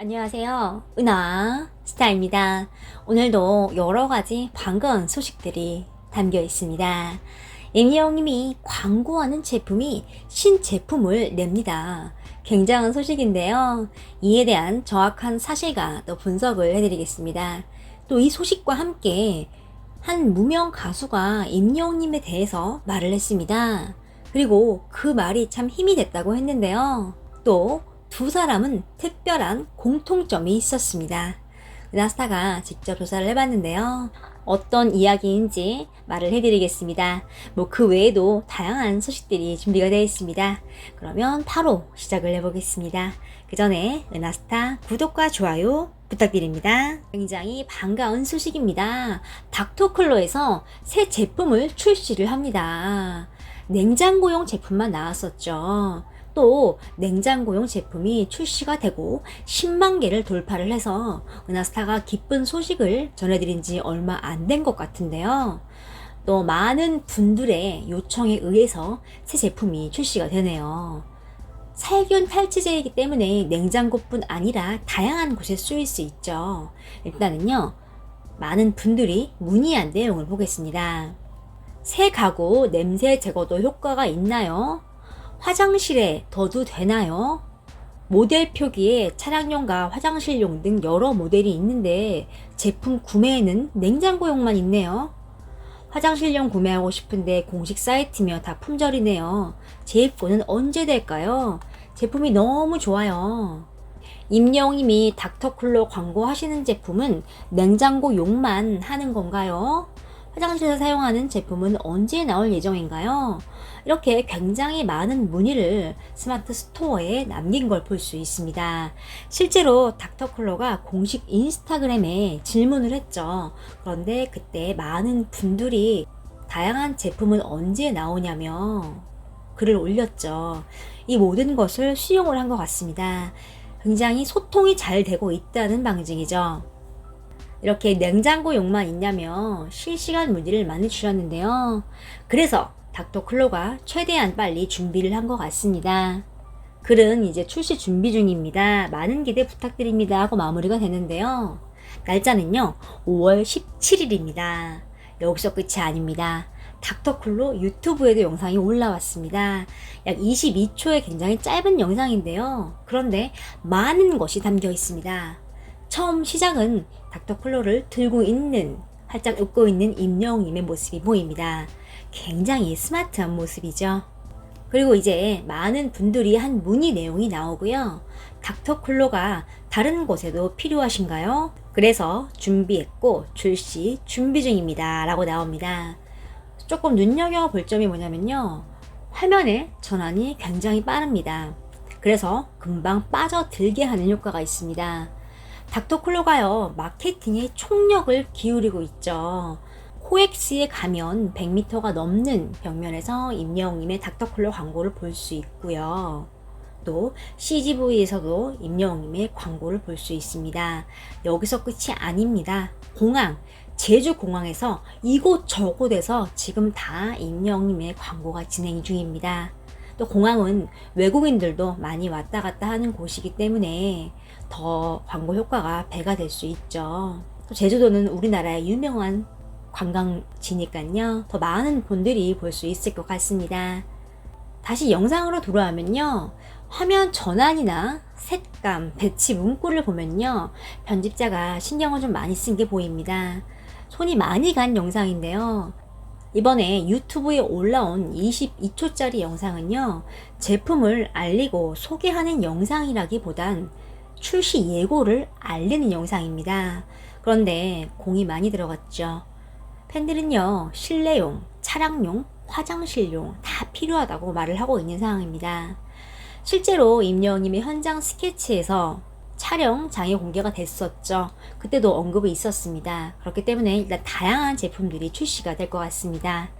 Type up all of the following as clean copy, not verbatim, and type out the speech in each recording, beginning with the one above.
안녕하세요. 은하 스타입니다. 오늘도 여러 가지 반가운 소식들이 담겨 있습니다. 임영님이 광고하는 제품이 신제품을 냅니다. 굉장한 소식인데요. 이에 대한 정확한 사실과 또 분석을 해드리겠습니다. 또 이 소식과 함께 한 무명 가수가 임영님에 대해서 말을 했습니다. 그리고 그 말이 참 힘이 됐다고 했는데요. 또 두 사람은 특별한 공통점이 있었습니다. 은하스타가 직접 조사를 해봤는데요. 어떤 이야기인지 말을 해드리겠습니다. 그 외에도 다양한 소식들이 준비가 되어 있습니다. 그러면 바로 시작을 해보겠습니다. 그 전에 은하스타 구독과 좋아요 부탁드립니다. 굉장히 반가운 소식입니다. 닥터클로에서 새 제품을 출시를 합니다. 냉장고용 제품만 나왔었죠. 또 냉장고용 제품이 출시가 되고 10만 개를 돌파를 해서 은하스타가 기쁜 소식을 전해드린 지 얼마 안 된 것 같은데요. 또 많은 분들의 요청에 의해서 새 제품이 출시가 되네요. 살균 탈취제이기 때문에 냉장고뿐 아니라 다양한 곳에 쓰일 수 있죠. 일단은요, 많은 분들이 문의한 내용을 보겠습니다. 새 가구 냄새 제거도 효과가 있나요? 화장실에 둬도 되나요? 모델 표기에 차량용과 화장실용 등 여러 모델이 있는데 제품 구매에는 냉장고용만 있네요. 화장실용 구매하고 싶은데 공식 사이트며 다 품절이네요. 재입고는 언제 될까요? 제품이 너무 좋아요. 임영님이 닥터쿨러 광고하시는 제품은 냉장고용만 하는 건가요? 화장실에서 사용하는 제품은 언제 나올 예정인가요? 이렇게 굉장히 많은 문의를 스마트 스토어에 남긴 걸 볼 수 있습니다. 실제로 닥터쿨러가 공식 인스타그램에 질문을 했죠. 그런데 그때 많은 분들이 다양한 제품은 언제 나오냐며 글을 올렸죠. 이 모든 것을 수용을 한 것 같습니다. 굉장히 소통이 잘 되고 있다는 방증이죠. 이렇게 냉장고용만 있냐며 실시간 문의를 많이 주셨는데요. 그래서 닥터클로가 최대한 빨리 준비를 한 것 같습니다. 글은 이제 출시 준비 중입니다. 많은 기대 부탁드립니다 하고 마무리가 되는데요. 날짜는요 5월 17일입니다. 여기서 끝이 아닙니다. 닥터클로 유튜브에도 영상이 올라왔습니다. 약 22초의 굉장히 짧은 영상인데요. 그런데 많은 것이 담겨 있습니다. 처음 시작은 닥터클로를 들고 있는, 활짝 웃고 있는 임영님의 모습이 보입니다. 굉장히 스마트한 모습이죠. 그리고 이제 많은 분들이 한 문의 내용이 나오고요. 닥터클로가 다른 곳에도 필요하신가요? 그래서 준비했고 출시 준비 중입니다 라고 나옵니다. 조금 눈여겨볼 점이 뭐냐면요. 화면의 전환이 굉장히 빠릅니다. 그래서 금방 빠져들게 하는 효과가 있습니다. 닥터클로가요, 마케팅에 총력을 기울이고 있죠. 코엑스에 가면 100m가 넘는 벽면에서 임영웅님의 닥터클로 광고를 볼 수 있고요. 또 CGV에서도 임영웅님의 광고를 볼 수 있습니다. 여기서 끝이 아닙니다. 공항, 제주공항에서 이곳저곳에서 지금 다 임영웅님의 광고가 진행 중입니다. 또 공항은 외국인들도 많이 왔다 갔다 하는 곳이기 때문에 더 광고 효과가 배가 될 수 있죠. 또 제주도는 우리나라의 유명한 관광지니까요. 더 많은 분들이 볼 수 있을 것 같습니다. 다시 영상으로 돌아오면요. 화면 전환이나 색감, 배치 문구를 보면요. 편집자가 신경을 좀 많이 쓴 게 보입니다. 손이 많이 간 영상인데요. 이번에 유튜브에 올라온 22초짜리 영상은요. 제품을 알리고 소개하는 영상이라기보단 출시 예고를 알리는 영상입니다. 그런데 공이 많이 들어갔죠. 팬들은요. 실내용, 차량용, 화장실용 다 필요하다고 말을 하고 있는 상황입니다. 실제로 임영웅님의 현장 스케치에서 촬영 장애 공개가 됐었죠. 그때도 언급이 있었습니다. 그렇기 때문에 일단 다양한 제품들이 출시가 될 것 같습니다.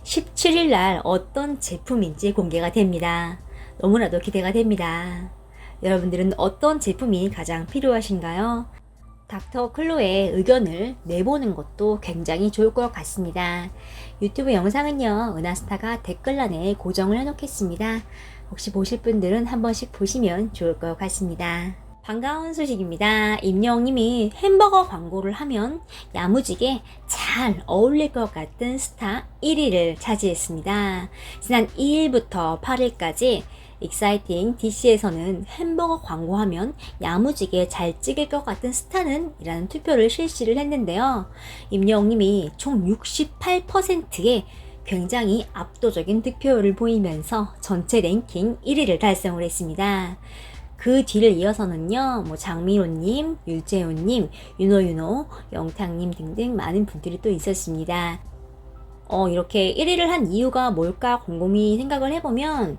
17일 날 어떤 제품인지 공개가 됩니다. 너무나도 기대가 됩니다. 여러분들은 어떤 제품이 가장 필요하신가요? 닥터클로의 의견을 내보는 것도 굉장히 좋을 것 같습니다. 유튜브 영상은요, 은하스타가 댓글란에 고정을 해놓겠습니다. 혹시 보실 분들은 한 번씩 보시면 좋을 것 같습니다. 반가운 소식입니다. 임영님이 햄버거 광고를 하면 야무지게 잘 어울릴 것 같은 스타 1위를 차지했습니다. 지난 2일부터 8일까지 익사이팅 DC에서는 햄버거 광고하면 야무지게 잘 찍을 것 같은 스타는 이라는 투표를 실시를 했는데요. 임영님이 총 68%의 굉장히 압도적인 득표율을 보이면서 전체 랭킹 1위를 달성을 했습니다. 그 뒤를 이어서는요, 장미로님, 유재훈님, 윤호윤호, 영탁님 등등 많은 분들이 또 있었습니다. 이렇게 1위를 한 이유가 뭘까 곰곰이 생각을 해보면,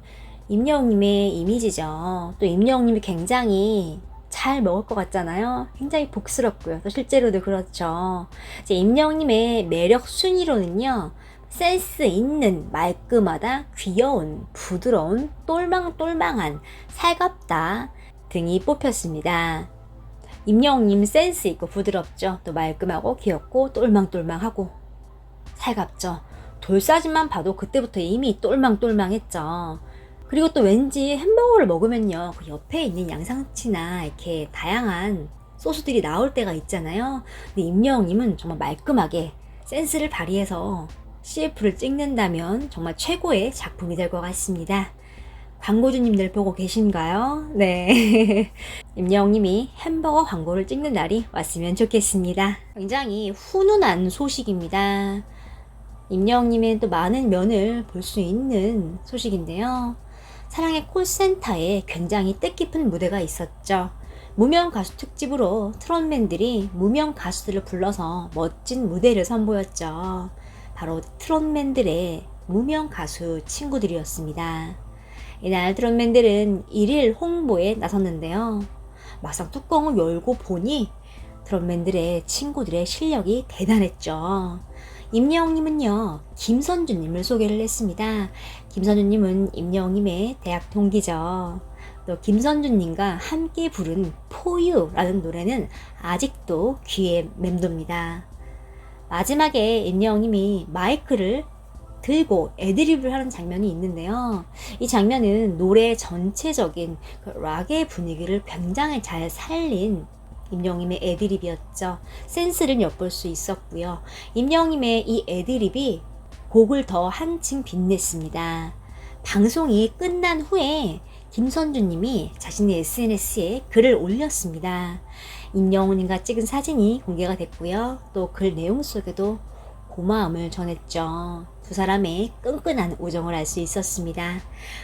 임영웅님의 이미지죠. 또 임영웅님이 굉장히 잘 먹을 것 같잖아요. 굉장히 복스럽고요. 또 실제로도 그렇죠. 이제 임영웅님의 매력 순위로는요, 센스 있는, 말끔하다, 귀여운, 부드러운, 똘망똘망한, 살갑다 등이 뽑혔습니다. 임영웅님 센스 있고 부드럽죠. 또 말끔하고 귀엽고 똘망똘망하고 살갑죠. 돌사진만 봐도 그때부터 이미 똘망똘망했죠. 그리고 또 왠지 햄버거를 먹으면요, 그 옆에 있는 양상치나 이렇게 다양한 소스들이 나올 때가 있잖아요. 근데 임영웅님은 정말 말끔하게 센스를 발휘해서 CF를 찍는다면 정말 최고의 작품이 될 것 같습니다. 광고주님들 보고 계신가요? 네. 임영웅님이 햄버거 광고를 찍는 날이 왔으면 좋겠습니다. 굉장히 훈훈한 소식입니다. 임영웅님의 또 많은 면을 볼 수 있는 소식인데요. 사랑의 콜센터에 굉장히 뜻깊은 무대가 있었죠. 무명 가수 특집으로 트롯맨들이 무명 가수들을 불러서 멋진 무대를 선보였죠. 바로 트롯맨들의 무명 가수 친구들이었습니다. 이날 트롯맨들은 1일 홍보에 나섰는데요. 막상 뚜껑을 열고 보니 트롯맨들의 친구들의 실력이 대단했죠. 임영웅님은요, 김선주님을 소개를 했습니다. 김선주님은 임영웅님의 대학 동기죠. 또 김선주님과 함께 부른 포유라는 노래는 아직도 귀에 맴돕니다. 마지막에 임영웅님이 마이크를 들고 애드립을 하는 장면이 있는데요. 이 장면은 노래 전체적인 그 락의 분위기를 굉장히 잘 살린 임영웅님의 애드립이었죠. 센스를 엿볼 수 있었고요. 임영웅님의 이 애드립이 곡을 더 한층 빛냈습니다. 방송이 끝난 후에 김선주님이 자신의 SNS에 글을 올렸습니다. 임영웅님과 찍은 사진이 공개가 됐고요. 또 글 내용 속에도 고마움을 전했죠. 두 사람의 끈끈한 우정을 알 수 있었습니다.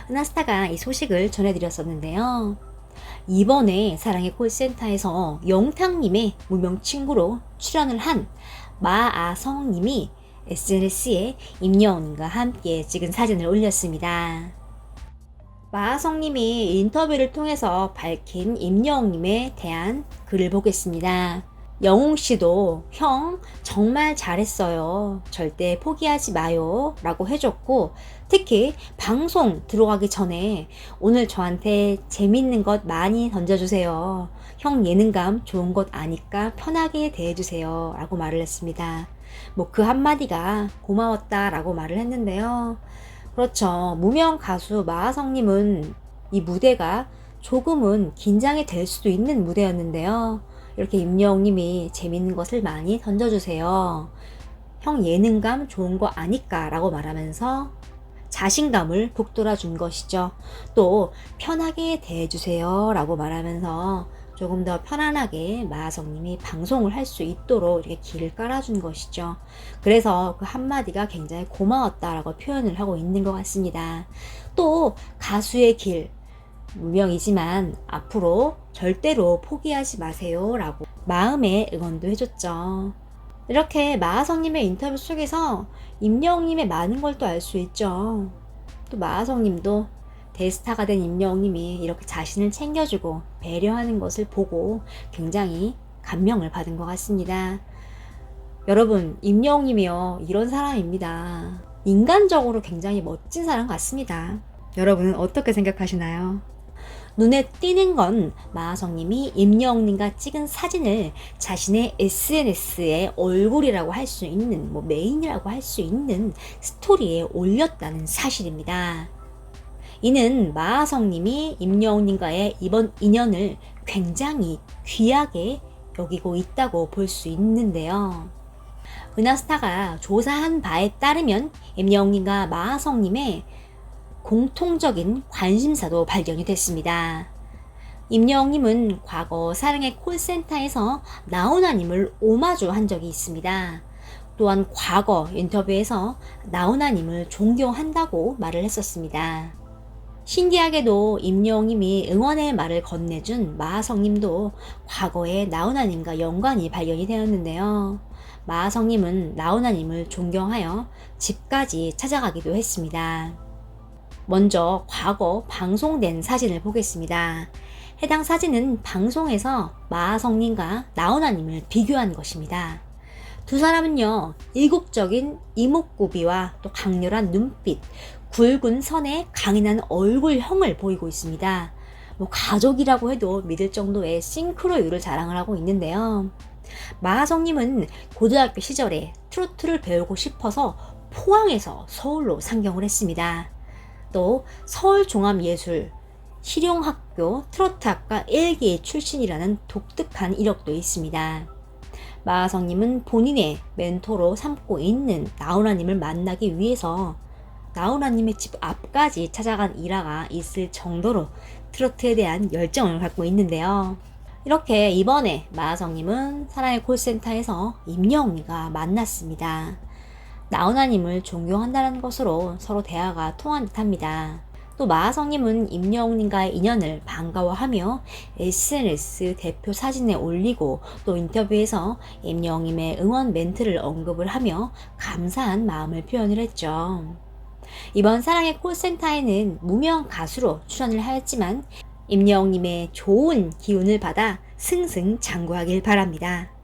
은하스타가 이 소식을 전해드렸었는데요. 이번에 사랑의 콜센터에서 영탁님의 무명 친구로 출연을 한 마아성님이 SNS에 임영웅님과 함께 찍은 사진을 올렸습니다. 마아성님이 인터뷰를 통해서 밝힌 임영웅님에 대한 글을 보겠습니다. 영웅씨도 형 정말 잘했어요. 절대 포기하지 마요. 라고 해줬고, 특히 방송 들어가기 전에 오늘 저한테 재밌는 것 많이 던져주세요. 형 예능감 좋은 것 아니까 편하게 대해주세요. 라고 말을 했습니다. 그 한마디가 고마웠다 라고 말을 했는데요. 그렇죠. 무명 가수 마하성님은 이 무대가 조금은 긴장이 될 수도 있는 무대였는데요. 이렇게 임영웅님이 재밌는 것을 많이 던져주세요. 형 예능감 좋은 거 아니까 라고 말하면서 자신감을 북돋아 준 것이죠. 또 편하게 대해주세요 라고 말하면서 조금 더 편안하게 마하성님이 방송을 할 수 있도록 이렇게 길을 깔아준 것이죠. 그래서 그 한마디가 굉장히 고마웠다라고 표현을 하고 있는 것 같습니다. 또 가수의 길, 무명이지만 앞으로 절대로 포기하지 마세요 라고 마음의 응원도 해줬죠. 이렇게 마하성님의 인터뷰 속에서 임영웅님의 많은 걸 또 알 수 있죠. 또 마하성님도 대스타가 된 임영웅님이 이렇게 자신을 챙겨주고 배려하는 것을 보고 굉장히 감명을 받은 것 같습니다. 여러분, 임영웅님이요, 이런 사람입니다. 인간적으로 굉장히 멋진 사람 같습니다. 여러분은 어떻게 생각하시나요? 눈에 띄는 건 마하성님이 임영웅님과 찍은 사진을 자신의 SNS에 얼굴이라고 할 수 있는, 메인이라고 할 수 있는 스토리에 올렸다는 사실입니다. 이는 마하성님이 임영웅님과의 이번 인연을 굉장히 귀하게 여기고 있다고 볼 수 있는데요. 은하스타가 조사한 바에 따르면 임영웅님과 마하성님의 공통적인 관심사도 발견이 됐습니다. 임영웅님은 과거 사랑의 콜센터에서 나훈아님을 오마주한 적이 있습니다. 또한 과거 인터뷰에서 나훈아님을 존경한다고 말을 했었습니다. 신기하게도 임영웅님이 응원의 말을 건네준 마하성님도 과거에 나훈아님과 연관이 발견이 되었는데요. 마하성님은 나훈아님을 존경하여 집까지 찾아가기도 했습니다. 먼저 과거 방송된 사진을 보겠습니다. 해당 사진은 방송에서 마하성님과 나훈아님을 비교한 것입니다. 두 사람은요, 이국적인 이목구비와 또 강렬한 눈빛, 굵은 선의 강인한 얼굴형을 보이고 있습니다. 가족이라고 해도 믿을 정도의 싱크로율을 자랑을 하고 있는데요. 마하성님은 고등학교 시절에 트로트를 배우고 싶어서 포항에서 서울로 상경을 했습니다. 또 서울종합예술 실용학교 트로트학과 1기 출신이라는 독특한 이력도 있습니다. 마하성님은 본인의 멘토로 삼고 있는 나훈아님을 만나기 위해서 나훈아님의 집 앞까지 찾아간 일화가 있을 정도로 트로트에 대한 열정을 갖고 있는데요. 이렇게 이번에 마하성님은 사랑의 콜센터에서 임영웅이가 만났습니다. 나훈아님을 존경한다는 것으로 서로 대화가 통한 듯합니다. 또 마하성님은 임영웅님과의 인연을 반가워하며 SNS 대표 사진에 올리고 또 인터뷰에서 임영웅님의 응원 멘트를 언급을 하며 감사한 마음을 표현을 했죠. 이번 사랑의 콜센터에는 무명 가수로 출연을 하였지만 임영웅님의 좋은 기운을 받아 승승장구하길 바랍니다.